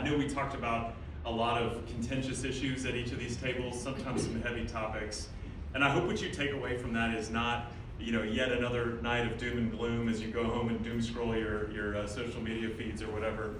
know we talked about a lot of contentious issues at each of these tables, sometimes some heavy topics. And I hope what you take away from that is not, yet another night of doom and gloom as you go home and doom scroll your social media feeds or whatever.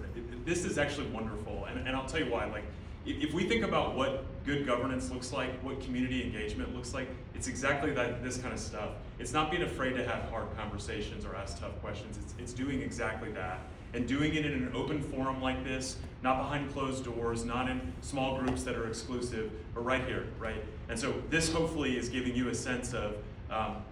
This is actually wonderful, and I'll tell you why. Like, if we think about what good governance looks like, what community engagement looks like, it's exactly this kind of stuff. It's not being afraid to have hard conversations or ask tough questions. It's doing exactly that. And doing it in an open forum like this, not behind closed doors, not in small groups that are exclusive, but right here, right? And so this hopefully is giving you a sense of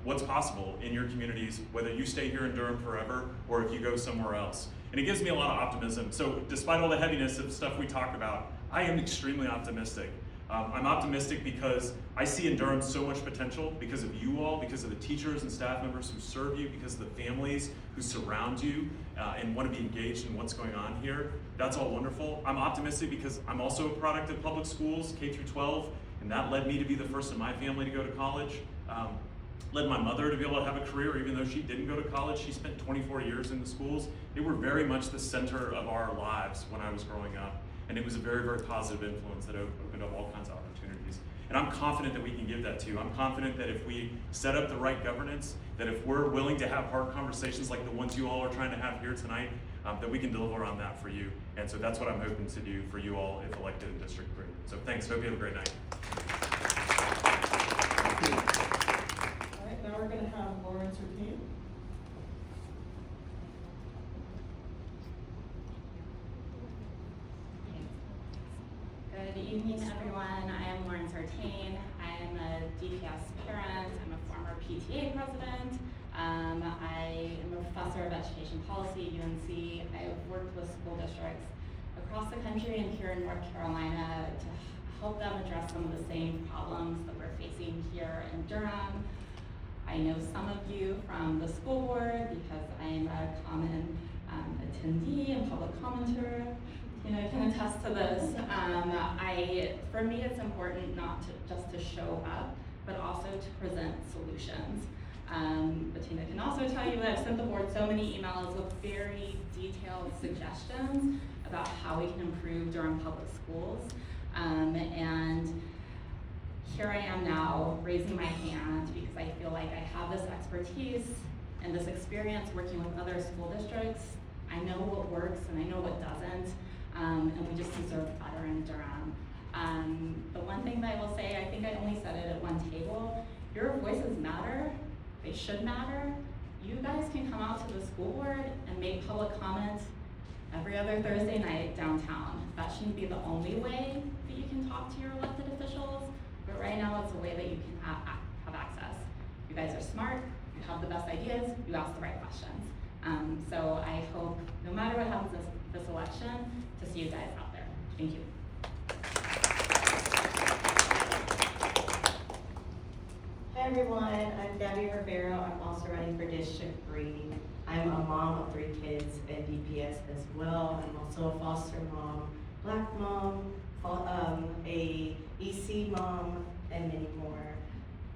what's possible in your communities, whether you stay here in Durham forever or if you go somewhere else. And it gives me a lot of optimism. So despite all the heaviness of stuff we talk about, I am extremely optimistic. I'm optimistic because I see in Durham so much potential because of you all, because of the teachers and staff members who serve you, because of the families who surround you and want to be engaged in what's going on here. That's all wonderful. I'm optimistic because I'm also a product of public schools, K through 12, and that led me to be the first in my family to go to college. Led my mother to be able to have a career, even though she didn't go to college. She spent 24 years in the schools. They were very much the center of our lives when I was growing up. And it was a very, very positive influence that opened up all kinds of opportunities. And I'm confident that we can give that to you. I'm confident that if we set up the right governance, that if we're willing to have hard conversations like the ones you all are trying to have here tonight, that we can deliver on that for you. And so that's what I'm hoping to do for you all if elected in District 3. So thanks, hope you have a great night. All right, now we're going to have Sartain. Good evening, everyone. I am Sartain. I am a DPS parent. I'm a former PTA president. I am a professor of education policy at UNC. I have worked with school districts across the country and here in North Carolina to help them address some of the same problems that we're facing here in Durham. I know some of you from the school board because I'm a common attendee and public commenter. I can attest to this. For me, it's important not just to show up, but also to present solutions. Bettina can also tell you that I've sent the board so many emails with very detailed suggestions about how we can improve Durham Public Schools. And here I am now raising my hand because I feel like I have this expertise and this experience working with other school districts. I know what works and I know what doesn't. And we just deserve better in Durham. The one thing that I will say, I think I only said it at one table, your voices matter, they should matter. You guys can come out to the school board and make public comments every other Thursday night downtown. That shouldn't be the only way that you can talk to your elected officials, but right now it's a way that you can have access. You guys are smart, you have the best ideas, you ask the right questions. So I hope, no matter what happens this election, to see you guys out there. Thank you. Hi everyone, I'm Gabby Rivero. I'm also running for District 3. I'm a mom of 3 kids at DPS as well. I'm also a foster mom, black mom, a EC mom, and many more.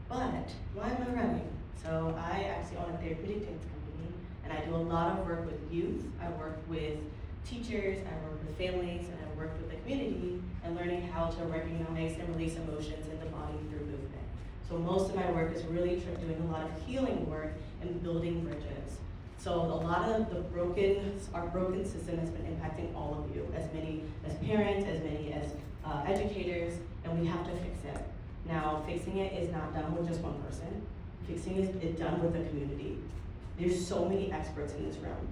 But why am I running? So I actually own a therapeutic dance company, and I do a lot of work with youth. I work with teachers, I work with families, and I work with the community and learning how to recognize and release emotions in the body through movement. So most of my work is really doing a lot of healing work and building bridges. So a lot of our broken system has been impacting all of you, as many as parents, as many as educators, and we have to fix it. Now, fixing it is not done with just one person. Fixing it is done with the community. There's so many experts in this room.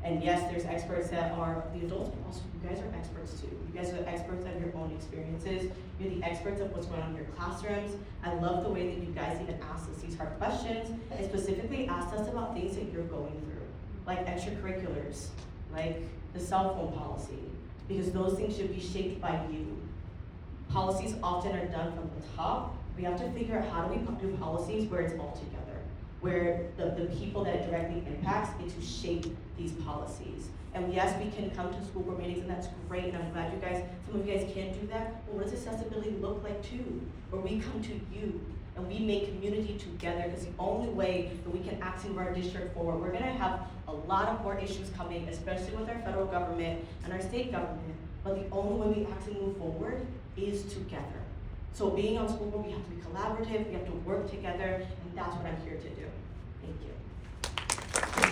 And yes, there's experts that are the adults, but also you guys are experts too. You guys are experts of your own experiences. You're the experts of what's going on in your classrooms. I love the way that you guys even ask us these hard questions and specifically asked us about things that you're going through, like extracurriculars, like the cell phone policy, because those things should be shaped by you. Policies often are done from the top. We have to figure out how do we do policies where it's all together, where the people that it directly impacts get to shape these policies. And yes, we can come to school board meetings, and that's great, and I'm glad some of you guys can do that, but what does accessibility look like too? Where we come to you, and we make community together, because the only way that we can actually move our district forward, we're gonna have a lot of more issues coming, especially with our federal government and our state government. but the only way we actually move forward is together. So being on school board, we have to be collaborative, we have to work together, and that's what I'm here to do. Thank you.